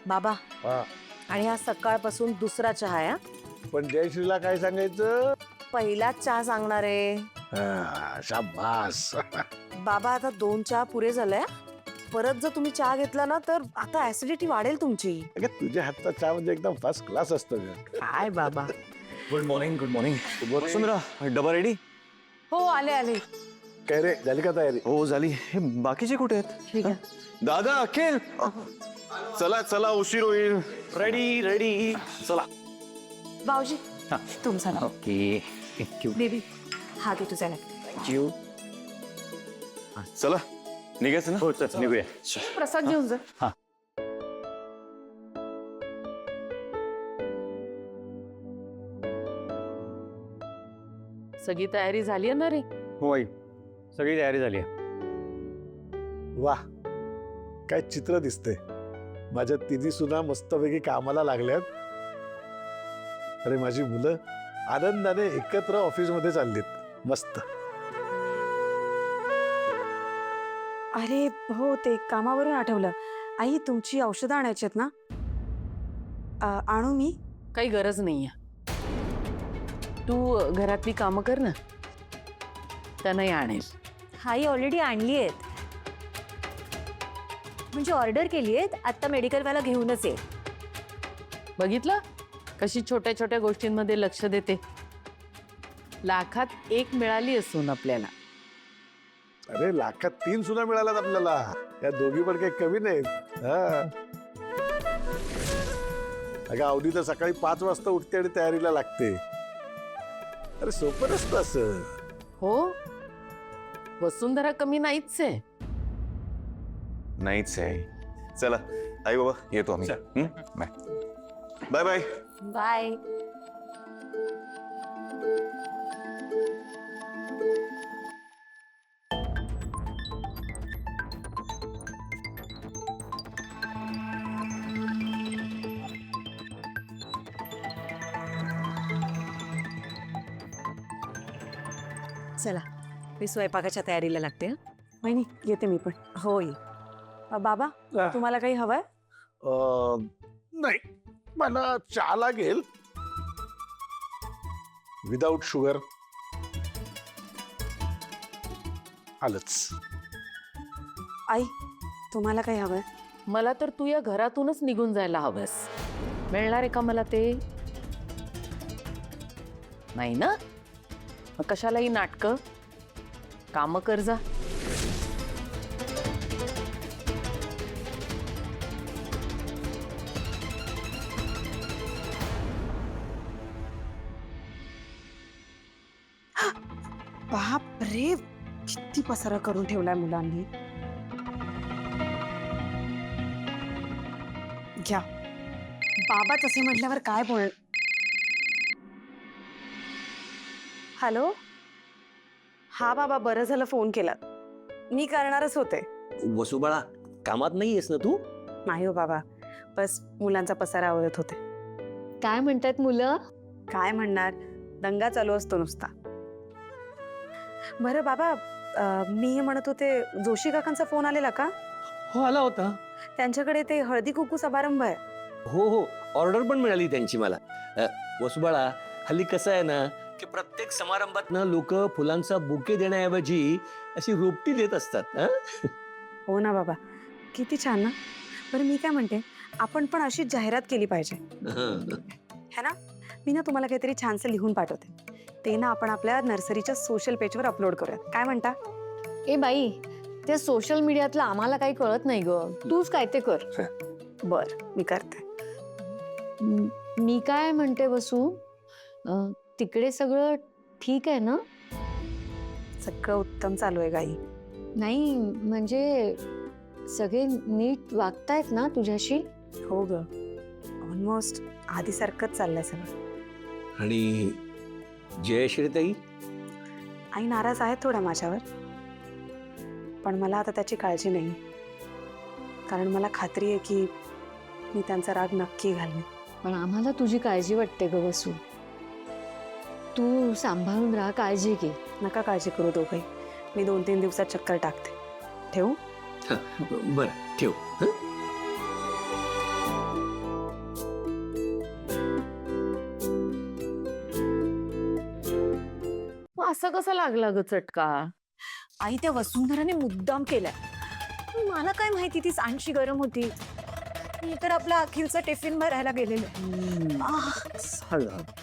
बाबा हा. आणि हा सकाळपासून दुसरा चहा आहे हा? पण जयश्रीला काय सांगायचं? पहिलाच चहा सांगणार आहे. शाबास. बाबा आता 2 चहा पुरे झाले. परत जर तुम्ही चहा घेतला ना तर आता ऍसिडिटी वाढेल तुमची. अगं तुझ्या हातचा चहा म्हणजे एकदम फर्स्ट क्लास असतो ग. काय बाबा. गुड मॉर्निंग वसुंधरा डबा रेडी? हो आले आले. काय रे, झाली का तयारी? हो झाली. हे बाकीचे कुठे आहेत? ठीक आहे. दादा अखिल चला चला उशीर होईल. रेडी रेडी चला. भाऊजी तुमचा नाव. ओके थँक्यू बेबी हा घे तुझा. थँक्यू. चला निघायचं ना? हो चल निघूया. प्रसाद घेऊन जा. हा. सगळी तयारी झाली आहे ना रे? हो आई सगळी तयारी झाली आहे. वा, काय चित्र दिसतंय. माझ्या तिन्ही सुना मस्तपैकी कामाला लागल्यात. अरे माझी मुलं आनंदाने एकत्र ऑफिस मध्ये चाललीत. मस्त. अरे हो, ते कामावरून आठवलं. आई तुमची औषधं आणायची आहेत ना? आणू मी? काही गरज नाहीये. तू घरातली कामं कर ना, त्यांनाही आणेल. हाई ऑलरेडी आणली आहेत, म्हणजे ऑर्डर केली आहेत. आता मेडिकलवाला घेऊनच येईल. बघितलं कशी छोट्या छोट्या गोष्टींमध्ये लक्ष देते. लाखात एक मिळाली असून आपल्याला. अरे लाखात 3 सुना मिळाल्यात आपल्याला. या दोघी पण काही कमी नाहीत. अगं अवधी तर सकाळी 5 वाजता उठते आणि तयारीला लागते. अरे सोपं नसतं असं. हो, वसुंधरा कमी नाहीच आहे. नाहीच आहे. चला आई बाबा येतो आम्ही. Bye bye bye. बाय. चला मी स्वयंपाकाच्या तयारीला लागते. वहिनी येते मी पण. होय. बाबा तुम्हाला काही हवंय? नाही, मला चहा लागेल विदाउट शुगर. आलंच. आई तुम्हाला काही हवंय? मला तर तू या घरातूनच निघून जायला हवंस. मिळणार आहे का मला ते? नाही ना? मग कशाला ही नाटकं? कामं कर जा. बाप रे, किती पसारा करून ठेवलाय मुलांनी. घ्या. बाबा तसे म्हटल्यावर काय बोल. हॅलो. हा बाबा, बरं झालं फोन केला. मी करणारच होते. वसुबाळा कामात नाहीयेस ना तू? नाही हो बाबा, बस मुलांचा पसारा आवरत होते. काय म्हणतात मुलं? काय म्हणणार, दंगा चालू असतो नुसता. बरं बाबा, मी हे म्हणत होते, जोशी काकांचा फोन आलेला का? हो आला होता. त्यांच्याकडे ते हळदी कुंकू समारंभ आहे. हो हो, ऑर्डर पण मिळाली त्यांची मला. वसुबाळा हल्ली कसं आहे ना की प्रत्येक समारंभात ना लोक फुलांचा बुके देण्याऐवजी अशी रोपटी देत असतात. हो ना बाबा, किती छान ना. बरं मी काय म्हणते, आपण पण अशी जाहिरात केली पाहिजे है ना? मी ना तुम्हाला काहीतरी छानसं लिहून पाठवते. ते ना आपण आपल्या नर्सरीच्या सोशल पेजवर अपलोड करूयात. काय म्हणता? ए बाई, त्या सोशल मीडियातलं आम्हाला काही कळत नाही ग. तूच काय ते कर. बर मी करते. मी काय म्हणते वसू, तिकडे सगळं ठीक आहे ना? सगळं उत्तम चालू आहे गाई. नाही म्हणजे सगळे नीट वागतायत ना तुझ्याशी? हो ग, ऑलमोस्ट आधीसारखंच चाललंय सगळं. आणि जयश्रीताई? आई नाराज आहेत थोड्या माझ्यावर, पण मला आता त्याची काळजी नाही. कारण मला खात्री आहे की मी त्यांचा राग नक्की घालवेन. पण आम्हाला तुझी काळजी वाटते ग वसू. तू सांभाळून राहा, काळजी घे. नका काळजी करू दोघंही. मी 2-3 दिवसात चक्कर टाकते. ठेवू? बरं ठेव. असं कसं लागला ग चटका? आई त्या वसुंधराने मुद्दाम केलाय. मला काय माहिती ती सांडशी गरम होती. मी तर आपला अखिलचा टिफिन भरायला गेलेलो.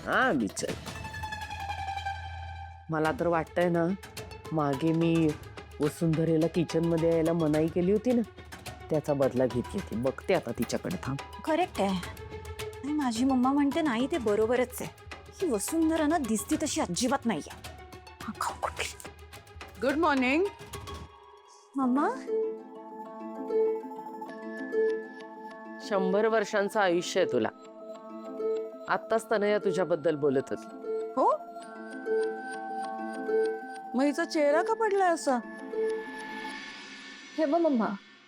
हा बिचारी. मला तर वाटतंय ना, मागे मी वसुंधरेला किचन मध्ये यायला मनाई केली होती ना, त्याचा बदला घेतली होती. बघते आता तिच्याकडे. थांब. करेक्ट आहे. आणि माझी मम्मा म्हणते नाही ते बरोबरच आहे. ही वसुंधरा ना दिसती तशी अजिबात नाहीये. हा, खाऊ कुठली. Good morning. मम्मा 100 वर्षांचं आयुष्य आहे तुला. आत्ताच तनया तुझ्याबद्दल बोलत होती. हो, मग हिचा चेहरा का पडलाय असा? हे बघ मम्मा,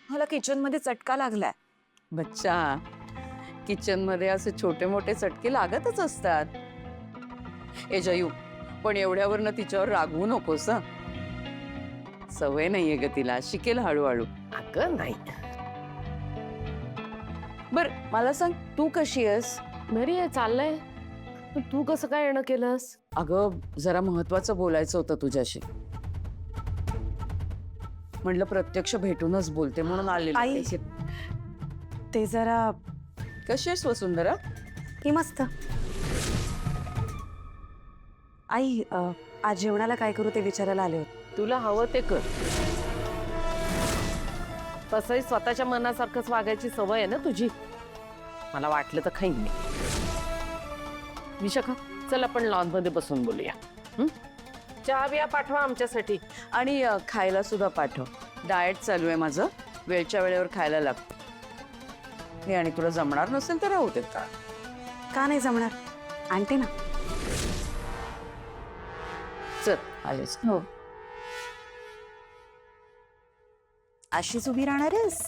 मला किचन मध्ये चटका लागलाय. बच्चा, किचन मध्ये असे छोटे मोठे चटके लागतच असतात. ए जयू, पण एवढ्यावरनं तिच्यावर रागवू नकोस हं. सवय नाहीये ग तिला, शिकेल हळूहळू. अगं नाही. बर मला सांग, तू कशी आहेस? बरी आहे, चाललंय. पण तू कसं काय येणं केलंस? अगं जरा महत्वाचं बोलायचं होतं तुझ्याशी. म्हटलं प्रत्यक्ष भेटूनच बोलते म्हणून आई. आलेली. ते जरा कशी आहेस वसुंधरा? ही मस्त. आई आज जेवणाला काय करू ते विचारायला आले होते. तुला हवं ते कर. तसंही स्वतःच्या मनासारखंच वागायची सवय आहे ना तुझी. मला वाटलं तर खाईन मी. विशाखा, चल आपण लॉन मध्ये बसून बोलूया. चहा बिया पाठवा आमच्यासाठी. आणि खायला सुद्धा पाठव. डाएट चालू आहे माझं, वेळच्या वेळेवर खायला लागतं. हे आणि तुला जमणार नसेल तर राहू देत. का नाही जमणार? आणते ना. चल आलेस. हो. अशीच उभी राहणारच?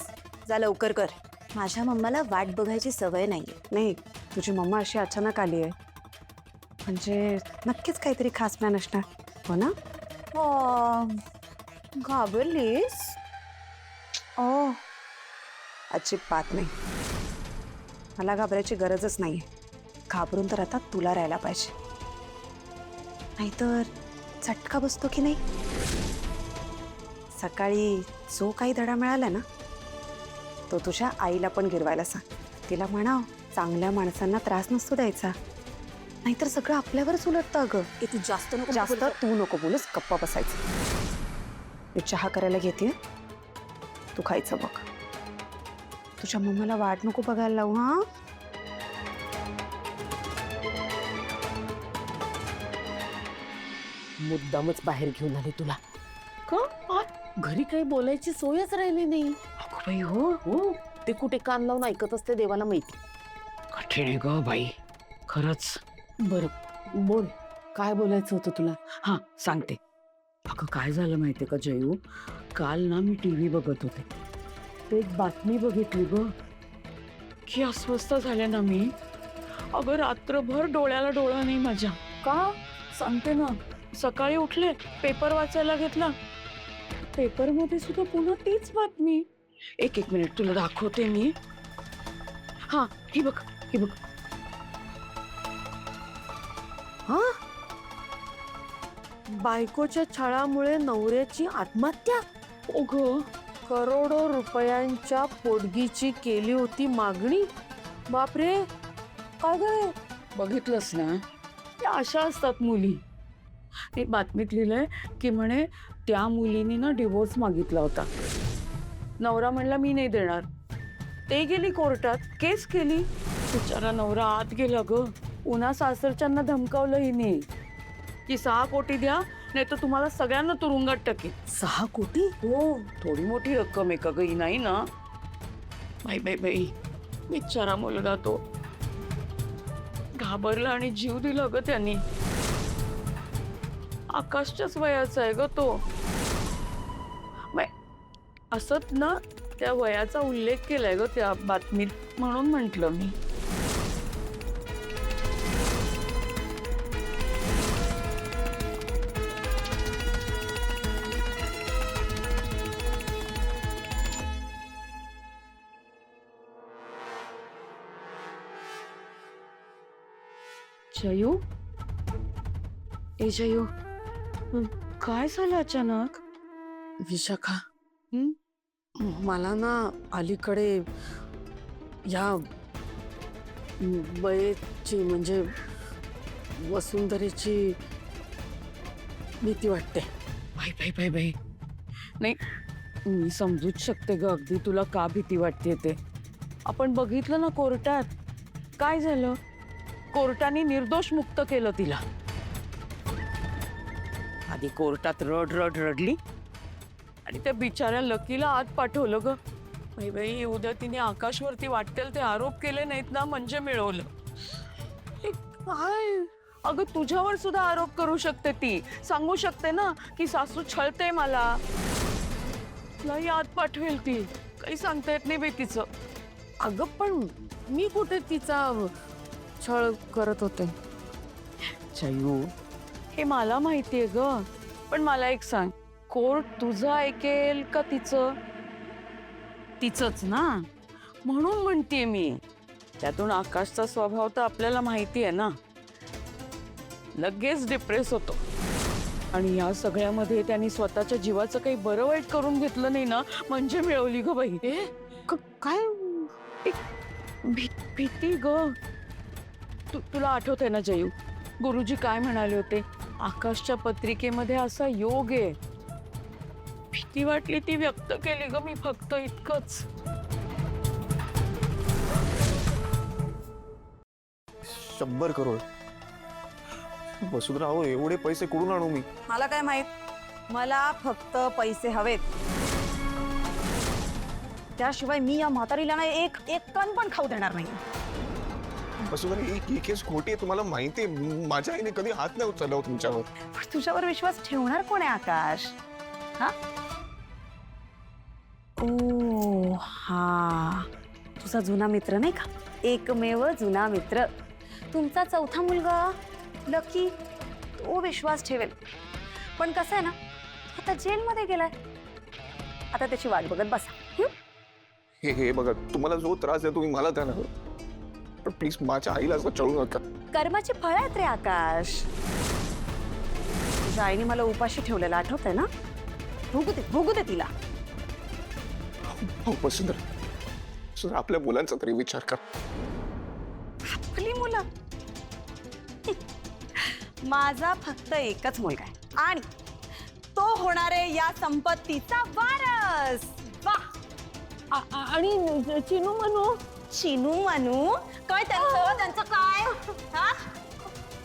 जा लवकर कर. माझ्या मम्माला वाट बघायची सवय नाहीये. नाही, तुझी मम्मा अशी अचानक आली आहे म्हणजे नक्कीच काहीतरी खास प्लॅन असणार. हो ना? घाबरलीस? ओ, अजिबात नाही. मला घाबरायची गरजच नाहीये. घाबरून तर आता तुला राहायला पाहिजे, नाहीतर चटका बसतो की नाही. सकाळी जो काही धडा मिळाला ना, तो तुझ्या आईला पण गिरवायला सांग. तिला म्हणाव चांगल्या माणसांना त्रास नसतो द्यायचा, नाहीतर सगळं आपल्यावरच उलटतं. अगं तू जास्त तू नको बोलूस. गप्पा बसायचं. मी चहा करायला घेते, तू खायचं बघ. तुझ्या मम्माला वाट नको बघायला लावू. हा, मुद्दामच बाहेर घेऊन आले तुला. का? घरी काही बोलायची सोयच राहिली नाही. अगं बाई, हो हो, ते कुठे कान लावून ऐकत असते देवाला माहिती. कठीण आहे ग बाई, खरंच. बरं बोल, काय बोलायचं होतं तुला? हा सांगते. अगं काय झालं माहितीये का जयू, काल ना मी टीव्ही बघत होते. ते एक बातमी बघितली ग, की अस्वस्थ झाले ना मी. अगं रात्रभर डोळ्याला डोळा नाही माझ्या. का सांगते ना. सकाळी उठले, पेपर वाचायला घेतला, पेपर मध्ये सुद्धा पुन्हा तीच बातमी. एक मिनिट तुला दाखवते मी. हा, ही बघ, ही बघ. हा, बायकोच्या छळामुळे नवऱ्याची आत्महत्या. ओघ, करोडो रुपयांच्या पोटगीची केली होती मागणी. बापरे, काय गं? बघितलंस ना, त्या अशा असतात मुली. एक बातमीत लिहिलंय की म्हणे त्या मुलीने ना डिवोर्स मागितला होता. नवरा म्हणला मी नाही देणार. ते गेली कोर्टात, केस केली. बिचारा नवरा आत गेला ग. पुन्हा सासरच्यांना धमकावलं हिने की 6 कोटी द्या, नाही तर तुम्हाला सगळ्यांना तुरुंगात टाकेल. 6 कोटी? हो, थोडी मोठी रक्कम आहे का ग ही? नाही ना. बाई बाई बाई, बिचारा मुलगा तो घाबरला आणि जीव दिला ग त्यांनी. आकाशच्याच वयाचा आहे ग तो. असत ना, त्या वयाचा उल्लेख केलाय ग त्या बातमीत, म्हणून म्हंटल मी. जयू, ए जयू, काय झालं अचानक? विशाखा मला ना अलीकडे या बयेची म्हणजे वसुंधरेची भीती वाटते. बाई नाही, मी समजूच शकते ग अगदी तुला का भीती वाटते ते. आपण बघितलं ना कोर्टात काय झालं. कोर्टाने निर्दोष मुक्त केलं तिला. आधी कोर्टात रडली आणि त्या बिचाऱ्या लकीला आत पाठवलं ग. बाई उद्या तिने आकाशवरती वाटेल ते आरोप केले नाहीत ना म्हणजे मिळवलं. हे काय अगं, तुझ्यावर सुद्धा आरोप करू शकते ती. सांगू शकते ना की सासू छळते मला. तुलाही आत पाठवेल ती. काही सांगता येत नाही बाई तिचं. अगं पण मी कुठे तिचा छळ करत होते. चयू, हे मला माहितीये ग, पण मला एक सांग, कोर्ट तुझं ऐकेल का तिचं? तिचंच ना, म्हणून म्हणतेय मी. त्यातून आकाशचा स्वभाव तर आपल्याला माहिती आहे ना, लगेच डिप्रेस होतो. आणि या सगळ्यामध्ये त्यांनी स्वतःच्या जीवाचं काही बरं वाईट करून घेतलं नाही ना म्हणजे मिळवली ग बाई. काय भीती ग. तुला आठवतंय ना जयू, गुरुजी काय म्हणाले होते, आकाशच्या पत्रिकेमध्ये असा योग आहे. भीती वाटली ती व्यक्त केली ग मी, फक्त इतकंच. 100 करोड. वसुंधरा, अहो एवढे पैसे कुठून आणू मी? मला काय माहित, मला फक्त पैसे हवेत. त्याशिवाय मी या म्हातारीला ना एक कण पण खाऊ देणार नाही. वसुंधरा, ही केस खोटी आहे, तुम्हाला माहिती आहे. माझ्या आईने कधी हात नाही उचलला तुमच्यावर. पण तुझ्यावर विश्वास ठेवणार कोण आहे आकाश? हा ओ हा, तुझा जुना मित्र नाही का, एकमेव जुना मित्र, तुमचा चौथा मुलगा लकी, तो विश्वास ठेवेल. पण कसं आहे ना, आता जेलमध्ये गेलाय, आता त्याची वाट बघत बसा. हे बघा, तुम्हाला जो त्रास आहे तुम्ही मला द्या ना, पण प्लीज माझ्या आईला असं चळू नका. कर्माची फळं आहेत रे आकाश. तुझ्या आईने मला उपाशी ठेवलेलं आठवतंय ना, भोगू दे तिला. हो वसुंधरा, आपल्या मुलांचा तरी विचार कर. आपली मुलं, माझा फक्त एकच मुलगा आहे आणि तो होणार आहे या संपत्तीचा वारस. वा. आणि चिनू म्हणू काय त्यांचं काय हा,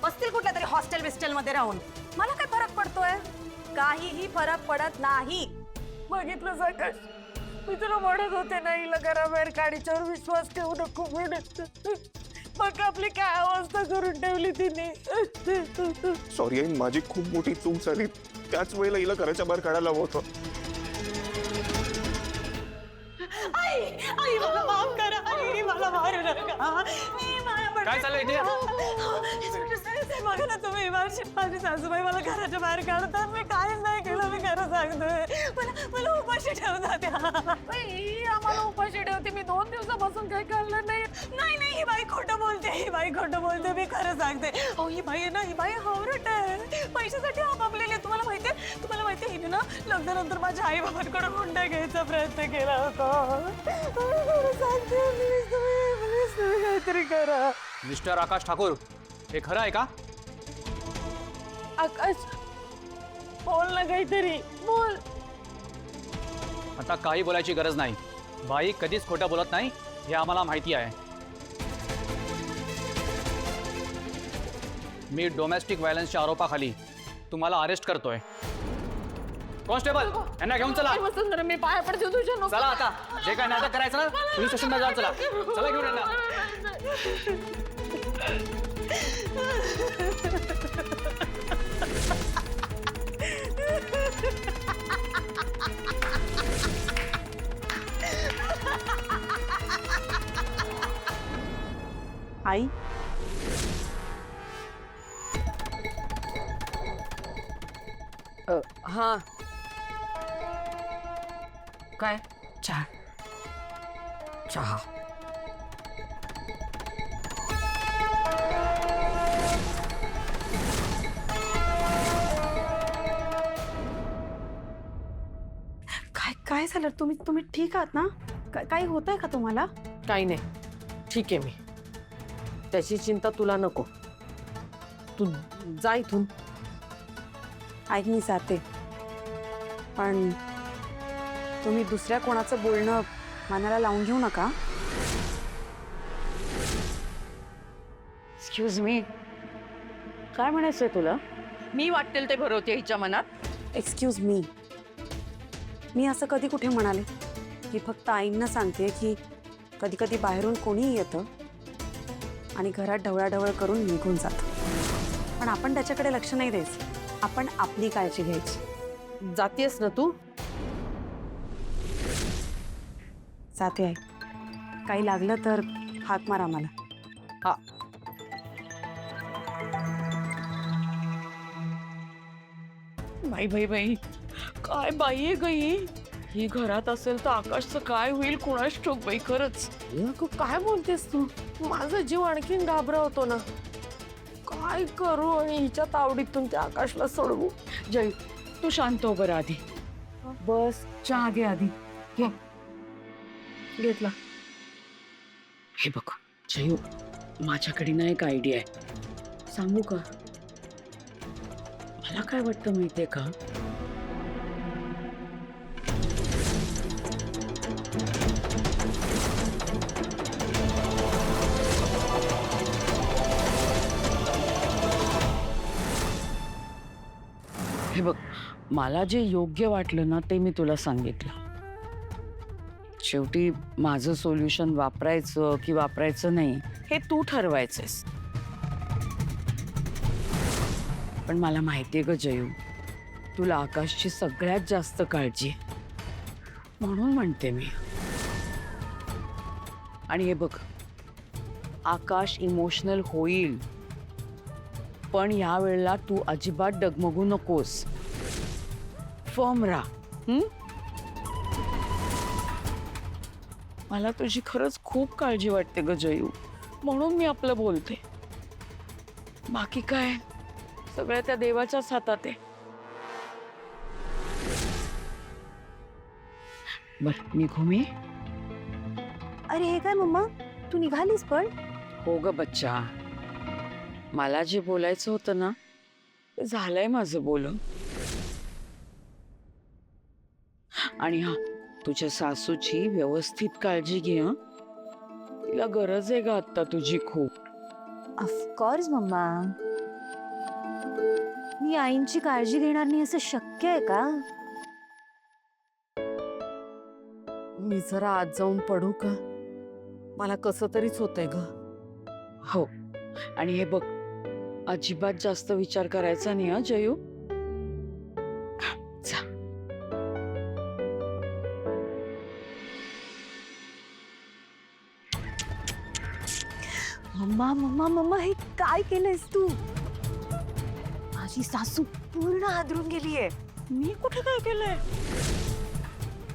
बसतील कुठल्या तरी हॉस्टेल बिस्टेल मध्ये राहून. मला काय फरक पडतोय? काहीही फरक पडत नाही. बघितलं साकाश, मी तुला म्हणत होते ना हिला घराबाहेर काढीच्यावर विश्वास ठेवू नको म्हणत. मग आपली काय अवस्था करून ठेवली तिने. सॉरी आई, माझी खूप मोठी चूक झाली. त्याच वेळेला हिला घराच्या बाहेर काढायला हवं होतं. आई मला माफ करा. आई मला मारू नका. काय चाललंय इथे? बघा ना तुम्ही, माझी सासूबाई मला घराच्या बाहेर काढतात. मी काहीच नाही केलं, मी खरं सांगतोय. मला उपाशी ठेवतात. आम्हाला उपाशी ठेवते. मी 2 दिवसापासून काही खाल्लं नाही. नाही, ही बाई खोटं बोलते. मी खरं सांगते. अहो ही बाई आहे ना, ही बाई हावरट आहे. पैशासाठी आपापलेली. तुम्हाला माहितीये हिने ना लग्नानंतर माझ्या आई बाबांकडून हुंडा घ्यायचा प्रयत्न केला होता. खरं सांगते, प्लीज तुम्ही काहीतरी करा. मिस्टर आकाश ठाकूर, हे खरं आहे का? आकाश, बोल ना काहीतरी, बोल. आता काही बोलायची गरज नाही. बाई कधीच खोटं बोलत नाही, हे आम्हाला माहिती आहे. मी डोमेस्टिक व्हायलन्सच्या आरोपाखाली तुम्हाला अरेस्ट करतोय. कॉन्स्टेबल, यांना घेऊन चला. वसुंधरा, मी पाया पडते तुझ्या. नको. चला आता, जे काय नाटक करायचं ना, पोलीस स्टेशनला जा. चला घेऊन यांना. आई, हा काय चहा. झालं? तुम्ही ठीक आहात ना? काही होतंय का तुम्हाला? काही नाही, ठीक आहे मी. त्याची चिंता तुला नको. तू जा इथून. ऐक, मी जाते, पण तुम्ही दुसऱ्या कोणाचं बोलणं मनाला लावून घेऊ नका. एक्सक्यूज मी, काय म्हणायचंय तुला? मी वाटेल ते भरवते हिच्या मनात. एक्सक्यूज मी असं कधी कुठे म्हणाले की फक्त आईंना सांगते की कधी कधी बाहेरून कोणीही येतं आणि घरात ढवळाढवळ करून निघून जातं, पण आपण त्याच्याकडे लक्ष नाही द्यायचं. आपण आपली काळजी घ्यायची. जातेस ना तू? जाते आई. काही लागलं तर हाक मार आम्हाला. हा. बाई काय बाई आहे गई ही. घरात असेल तर आकाशचं काय होईल कुणास ठाऊक बाई. खरंच अगं, काय बोलतेस तू? माझा जीव आणखीन घाबरवतो ना. काय करू आणि हिच्या तावडीतून त्या आकाशला सोडवू? जय, तू शांत हो बरं आधी. बस, चहा घे आधी. घे. घेतला. हे बघ जयू, माझ्याकडे ना एक आयडिया आहे, सांगू का? मला काय वाटतं माहितीये का, हे बघ, मला जे योग्य वाटलं ना ते मी तुला सांगितलं. शेवटी माझं सोल्युशन वापरायचं की वापरायचं नाही हे तू ठरवायचंस. पण मला माहितीये ग जयू, तुला आकाशची सगळ्यात जास्त काळजी आहे, म्हणून म्हणते मी. आणि हे बघ, आकाश इमोशनल होईल, पण या वेळेला तू अजिबात डगमगू नकोस. फर्म राहा. मला तुझी खरंच खूप काळजी वाटते ग जयू, म्हणून मी आपलं बोलते. बाकी काय, सगळ्या त्या देवाच्याच हातात आहे. बर, निघू मी? अरे हे काय मम्मा, तू निघालीस पण? हो ग बच्चा, मला जे बोलायचं होतं ना ते झालंय माझं बोलून. आणि हा, तुझ्या सासूची व्यवस्थित काळजी घे. हं, तिला गरज आहे ग आता तुझी खूप. ऑफकोर्स मम्मा, मी आईंची काळजी घेणार नाही असं शक्य आहे का? मी जरा आत जाऊन पडू का? मला कसं तरीच होतंय ग. हो, आणि हे बघ, अजिबात जास्त विचार करायचा नाही हं जयू. जा. मम्मा मम्मा मम्मा, हे काय केलंयस तू? माझी सासू पूर्ण हादरून गेलीये. मी कुठे काय केलंय?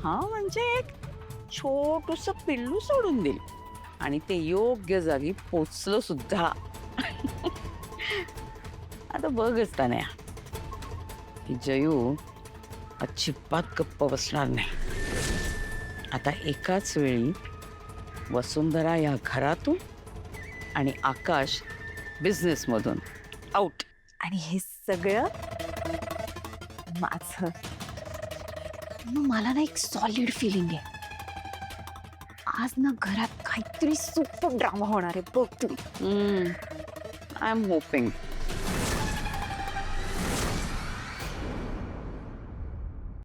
हा, म्हणजे एक छोटूस पिल्लू सोडून दिल आणि ते योग्य जागी पोचलं सुद्धा. आता बघच त्याने की जयू अजिबात गप्प बसणार नाही. आता एकाच वेळी वसुंधरा या घरातून आणि आकाश बिझनेसमधून आउट. आणि हे सगळं माझं. मग मला ना एक सॉलिड फिलिंग आहे, आज ना घरात काहीतरी सुपर ड्रामा होणार आहे बघ तू. I am hoping.